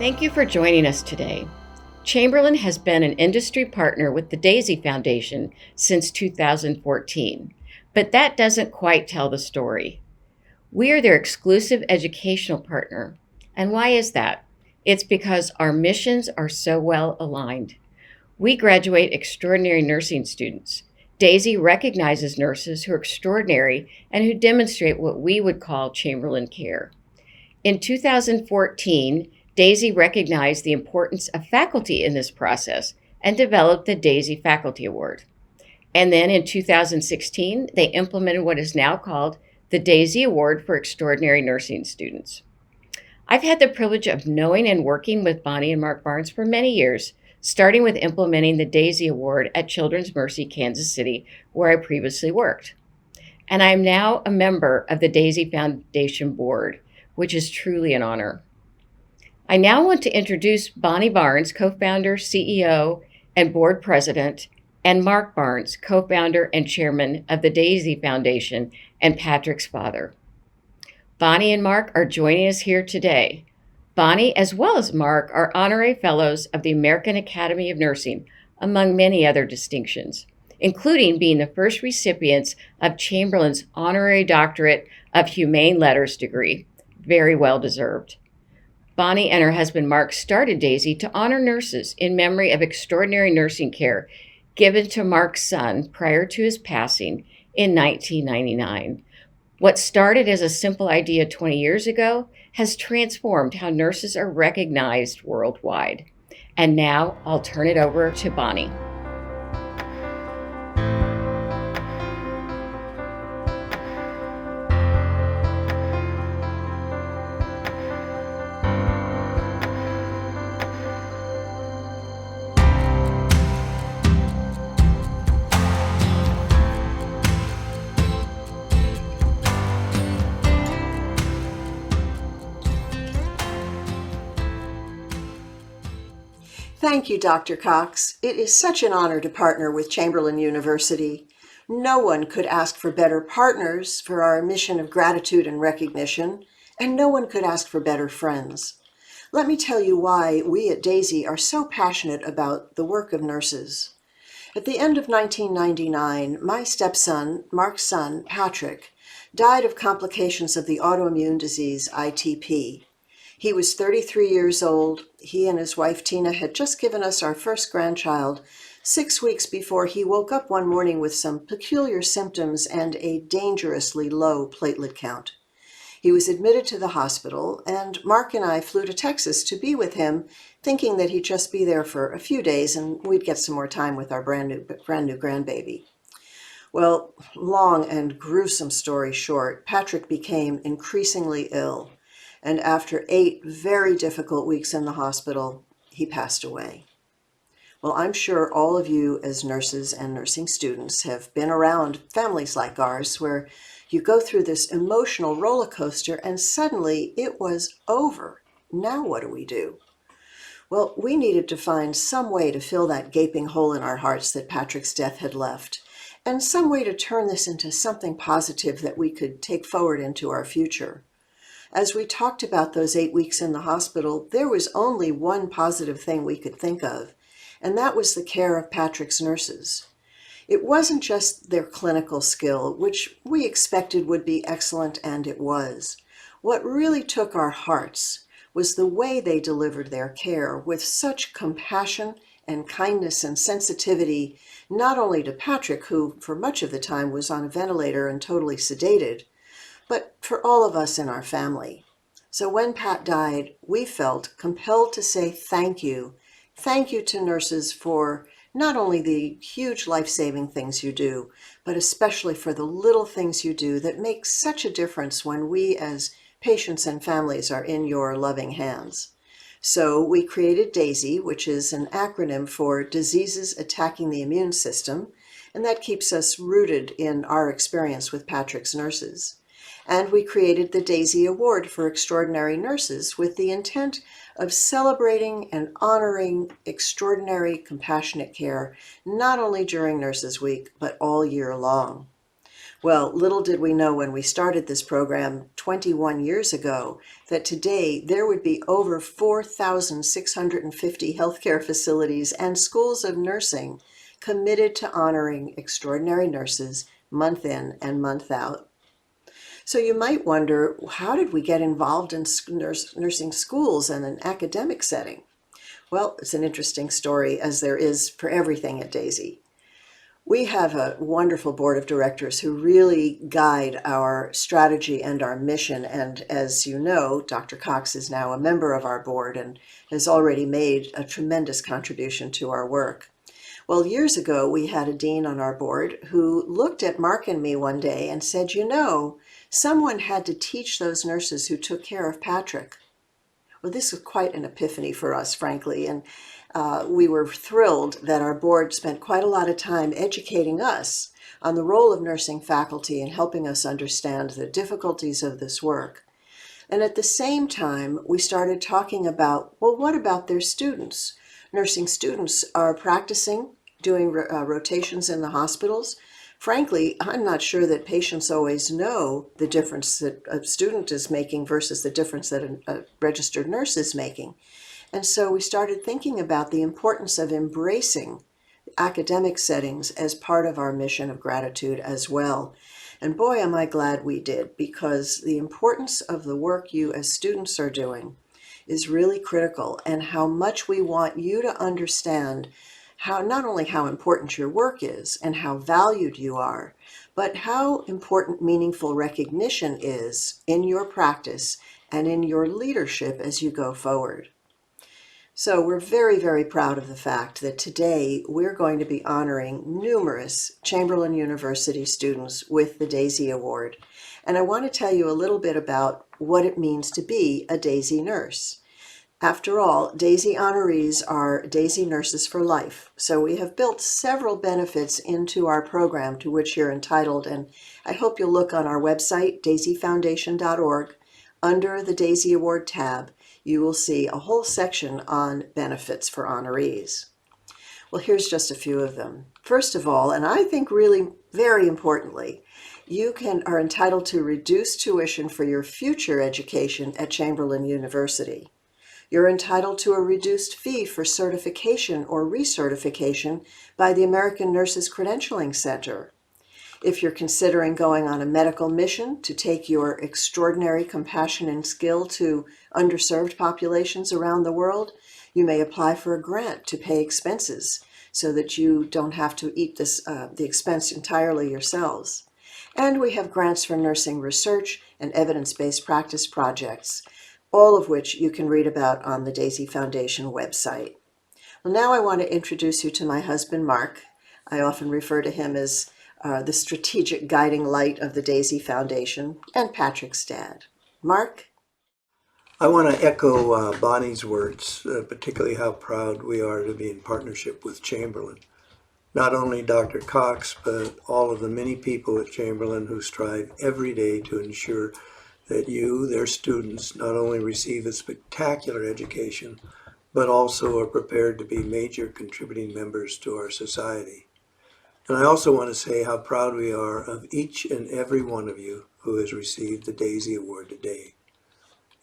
Thank you for joining us today. Chamberlain has been an industry partner with the Daisy Foundation since 2014, but that doesn't quite tell the story. We are their exclusive educational partner. And why is that? It's because our missions are so well aligned. We graduate extraordinary nursing students. Daisy recognizes nurses who are extraordinary and who demonstrate what we would call Chamberlain care. In 2014, Daisy recognized the importance of faculty in this process and developed the Daisy Faculty Award. And then in 2016, they implemented what is now called the Daisy Award for Extraordinary Nursing Students. I've had the privilege of knowing and working with Bonnie and Mark Barnes for many years, starting with implementing the Daisy Award at Children's Mercy, Kansas City, where I previously worked. And I'm now a member of the Daisy Foundation Board, which is truly an honor. I now want to introduce Bonnie Barnes, co-founder, CEO, and board president, and Mark Barnes, co-founder and chairman of the Daisy Foundation and Patrick's father. Bonnie and Mark are joining us here today. Bonnie, as well as Mark, are honorary fellows of the American Academy of Nursing, among many other distinctions, including being the first recipients of Chamberlain's Honorary Doctorate of Humane Letters degree. Very well deserved. Bonnie and her husband Mark started Daisy to honor nurses in memory of extraordinary nursing care given to Mark's son prior to his passing in 1999. What started as a simple idea 20 years ago has transformed how nurses are recognized worldwide. And now I'll turn it over to Bonnie. Thank you, Dr. Cox. It is such an honor to partner with Chamberlain University. No one could ask for better partners for our mission of gratitude and recognition, and no one could ask for better friends. Let me tell you why we at Daisy are so passionate about the work of nurses. At the end of 1999, my stepson, Mark's son, Patrick, died of complications of the autoimmune disease ITP. He was 33 years old. He and his wife, Tina, had just given us our first grandchild 6 weeks before he woke up one morning with some peculiar symptoms and a dangerously low platelet count. He was admitted to the hospital, and Mark and I flew to Texas to be with him, thinking that he'd just be there for a few days and we'd get some more time with our brand new grandbaby. Well, long and gruesome story short, Patrick became increasingly ill. And after 8 very difficult weeks in the hospital, he passed away. Well, I'm sure all of you as nurses and nursing students have been around families like ours where you go through this emotional roller coaster and suddenly it was over. Now what do we do? Well, we needed to find some way to fill that gaping hole in our hearts that Patrick's death had left, and some way to turn this into something positive that we could take forward into our future. As we talked about those 8 weeks in the hospital, there was only one positive thing we could think of, and that was the care of Patrick's nurses. It wasn't just their clinical skill, which we expected would be excellent, and it was. What really took our hearts was the way they delivered their care with such compassion and kindness and sensitivity, not only to Patrick, who for much of the time was on a ventilator and totally sedated, but for all of us in our family. So when Pat died, we felt compelled to say thank you. Thank you to nurses for not only the huge life-saving things you do, but especially for the little things you do that make such a difference when we as patients and families are in your loving hands. So we created DAISY, which is an acronym for Diseases Attacking the Immune System, and that keeps us rooted in our experience with Patrick's nurses. And we created the Daisy Award for Extraordinary Nurses with the intent of celebrating and honoring extraordinary compassionate care, not only during Nurses Week, but all year long. Well, little did we know when we started this program 21 years ago that today there would be over 4,650 healthcare facilities and schools of nursing committed to honoring extraordinary nurses month in and month out. So you might wonder, how did we get involved in nursing schools and an academic setting? Well, it's an interesting story, as there is for everything at Daisy. We have a wonderful board of directors who really guide our strategy and our mission. And as you know, Dr. Cox is now a member of our board and has already made a tremendous contribution to our work. Well, years ago, we had a dean on our board who looked at Mark and me one day and said, someone had to teach those nurses who took care of Patrick. Well, this was quite an epiphany for us, frankly, and we were thrilled that our board spent quite a lot of time educating us on the role of nursing faculty and helping us understand the difficulties of this work. And at the same time, we started talking about, well, what about their students? Nursing students are practicing, doing rotations in the hospitals. Frankly, I'm not sure that patients always know the difference that a student is making versus the difference that a registered nurse is making. And so we started thinking about the importance of embracing academic settings as part of our mission of gratitude as well. And boy, am I glad we did, because the importance of the work you as students are doing is really critical, and how much we want you to understand not only how important your work is and how valued you are, but how important meaningful recognition is in your practice and in your leadership as you go forward. So we're very, very proud of the fact that today we're going to be honoring numerous Chamberlain University students with the Daisy Award. And I want to tell you a little bit about what it means to be a Daisy nurse. After all, Daisy honorees are Daisy nurses for life. So we have built several benefits into our program to which you're entitled. And I hope you'll look on our website, daisyfoundation.org. Under the Daisy Award tab, you will see a whole section on benefits for honorees. Well, here's just a few of them. First of all, and I think really very importantly, you are entitled to reduced tuition for your future education at Chamberlain University. You're entitled to a reduced fee for certification or recertification by the American Nurses Credentialing Center. If you're considering going on a medical mission to take your extraordinary compassion and skill to underserved populations around the world, you may apply for a grant to pay expenses so that you don't have to eat the expense entirely yourselves. And we have grants for nursing research and evidence-based practice projects, all of which you can read about on the Daisy Foundation website. Well, now I want to introduce you to my husband, Mark. I often refer to him as the strategic guiding light of the Daisy Foundation, and Patrick's dad. Mark? I want to echo Bonnie's words, particularly how proud we are to be in partnership with Chamberlain. Not only Dr. Cox, but all of the many people at Chamberlain who strive every day to ensure that you, their students, not only receive a spectacular education, but also are prepared to be major contributing members to our society. And I also want to say how proud we are of each and every one of you who has received the Daisy Award today.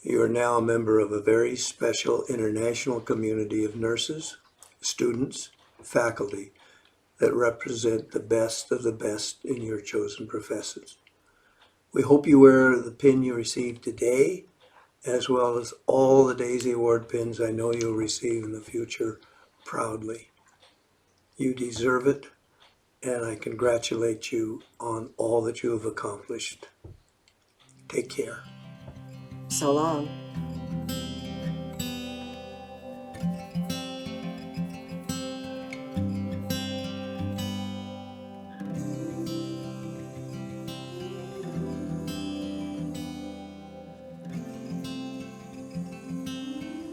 You are now a member of a very special international community of nurses, students, faculty that represent the best of the best in your chosen professions. We hope you wear the pin you received today, as well as all the Daisy Award pins I know you'll receive in the future proudly. You deserve it, and I congratulate you on all that you have accomplished. Take care. So long.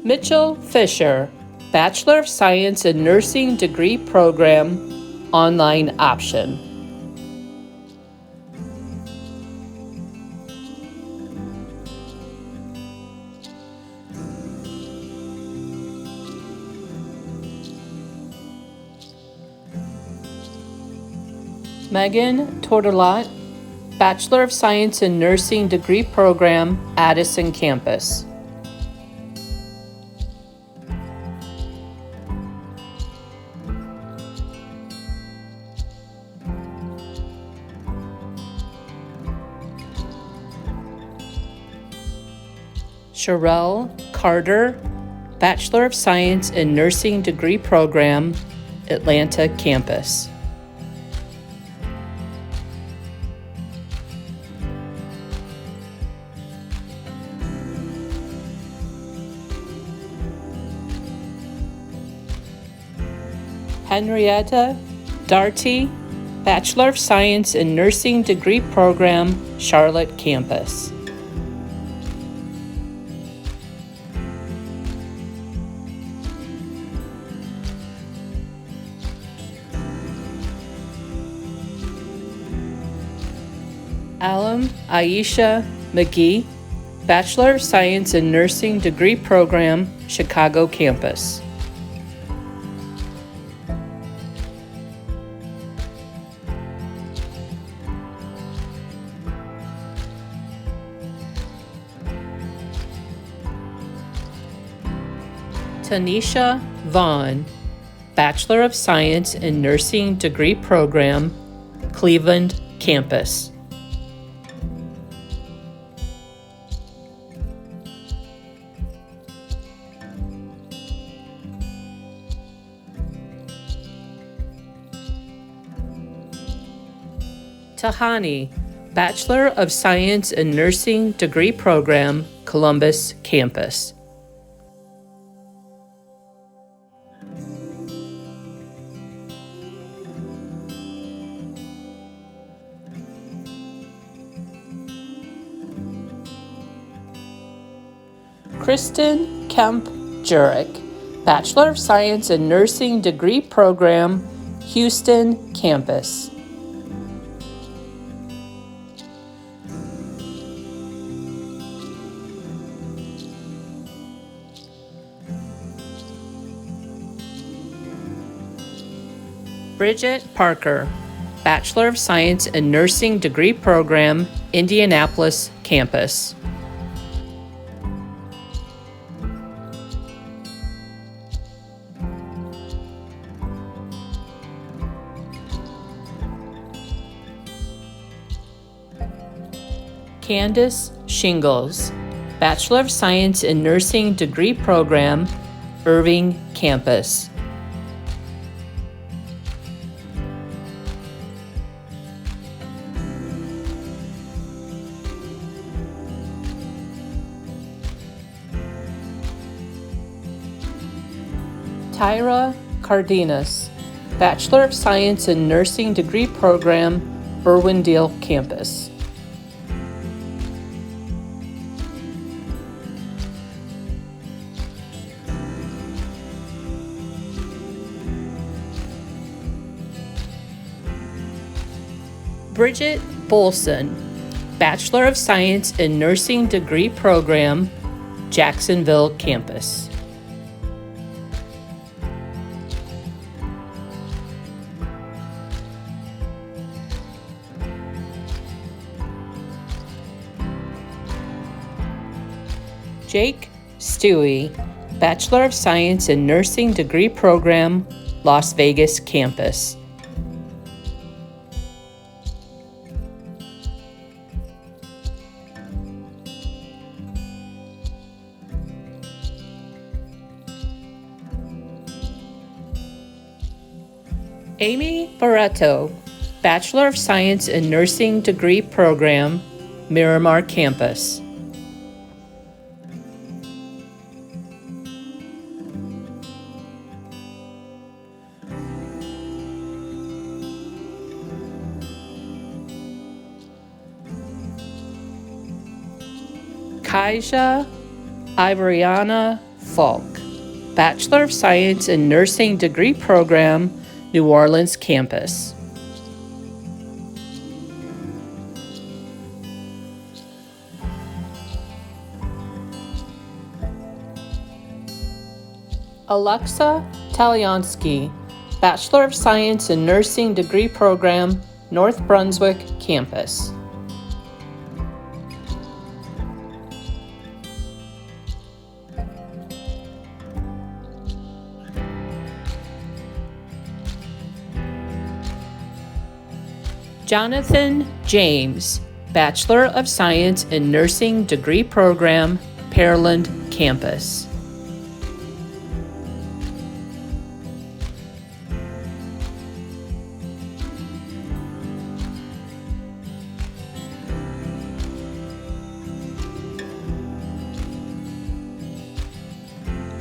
Mitchell Fisher, Bachelor of Science in Nursing degree program, online option. Megan Tortelot, Bachelor of Science in Nursing degree program, Addison campus. Sherelle Carter, Bachelor of Science in Nursing degree program, Atlanta campus. Henrietta Darty, Bachelor of Science in Nursing degree program, Charlotte campus. Alam Aisha McGee, Bachelor of Science in Nursing degree program, Chicago campus. Tanisha Vaughn, Bachelor of Science in Nursing degree program, Cleveland campus. Tahani, Bachelor of Science in Nursing degree program, Columbus campus. Kristen Kemp Jurek, Bachelor of Science in Nursing degree program, Houston campus. Bridget Parker, Bachelor of Science in Nursing degree program, Indianapolis campus. Candace Shingles, Bachelor of Science in Nursing degree program, Irving campus. Tyra Cardenas, Bachelor of Science in Nursing degree program, Irwindale campus. Bridget Bolson, Bachelor of Science in Nursing degree program, Jacksonville campus. Jake Stewie, Bachelor of Science in Nursing degree program, Las Vegas campus. Amy Barreto, Bachelor of Science in Nursing degree program, Miramar campus. Kaija Ivoriana Falk, Bachelor of Science in Nursing degree program, New Orleans campus. Alexa Taliansky, Bachelor of Science in Nursing degree program, North Brunswick campus. Jonathan James, Bachelor of Science in Nursing degree program, Pearland campus.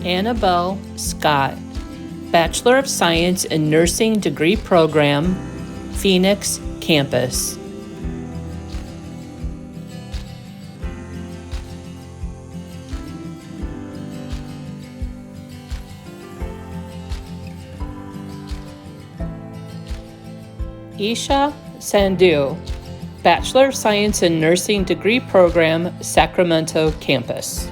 Annabelle Scott, Bachelor of Science in Nursing degree program, Phoenix campus. Isha Sandhu, Bachelor of Science in Nursing degree program, Sacramento campus.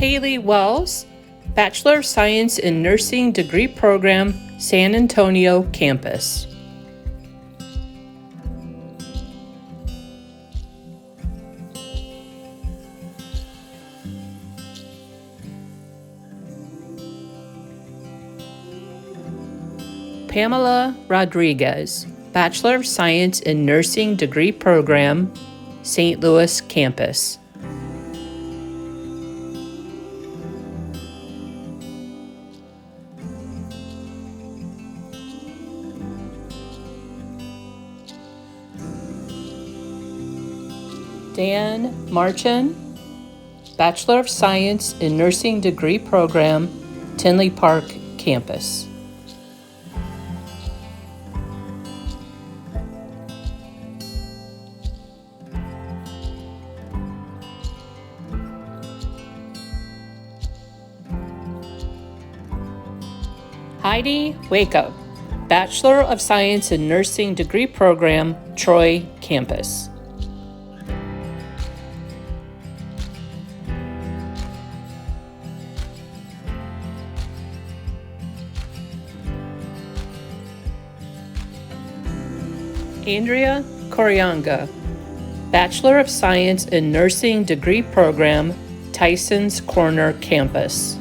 Haley Wells, Bachelor of Science in Nursing degree program, San Antonio campus. Pamela Rodriguez, Bachelor of Science in Nursing degree program, St. Louis campus. Dan Marchin, Bachelor of Science in Nursing degree program, Tinley Park campus. Heidi Wakeup, Bachelor of Science in Nursing degree program, Troy campus. Andrea Corianga, Bachelor of Science in Nursing degree program, Tyson's Corner campus.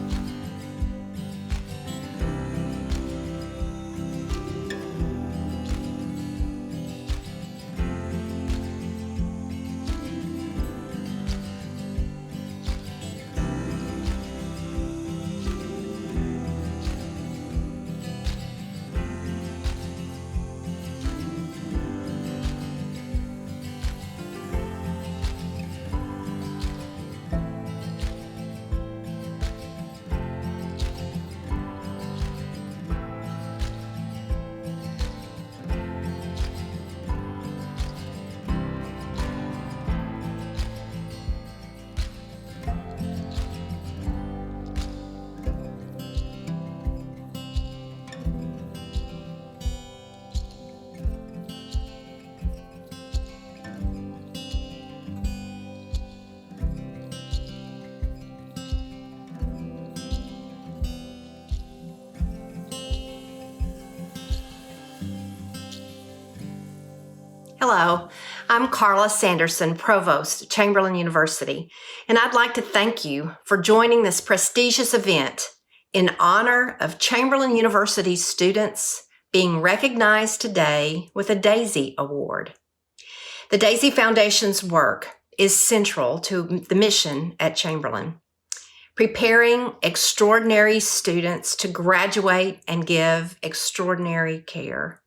Hello, I'm Carla Sanderson, Provost, Chamberlain University, and I'd like to thank you for joining this prestigious event in honor of Chamberlain University's students being recognized today with a DAISY Award. The DAISY Foundation's work is central to the mission at Chamberlain, preparing extraordinary students to graduate and give extraordinary care.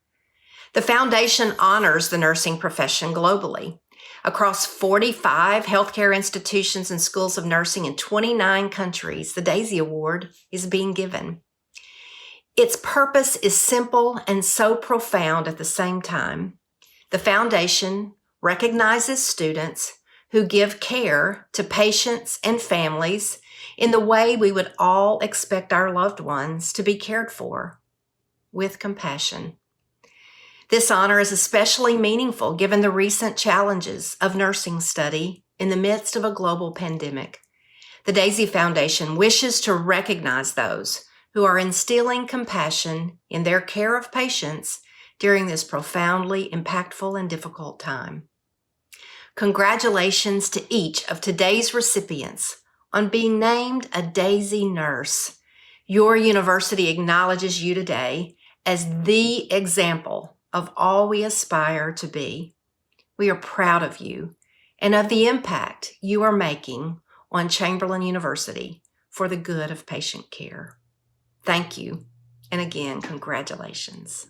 The foundation honors the nursing profession globally. Across 45 healthcare institutions and schools of nursing in 29 countries, the DAISY Award is being given. Its purpose is simple and so profound at the same time. The foundation recognizes students who give care to patients and families in the way we would all expect our loved ones to be cared for, with compassion. This honor is especially meaningful given the recent challenges of nursing study in the midst of a global pandemic. The DAISY Foundation wishes to recognize those who are instilling compassion in their care of patients during this profoundly impactful and difficult time. Congratulations to each of today's recipients on being named a Daisy Nurse. Your university acknowledges you today as the example of all we aspire to be. We are proud of you and of the impact you are making on Chamberlain University for the good of patient care. Thank you, and again, congratulations.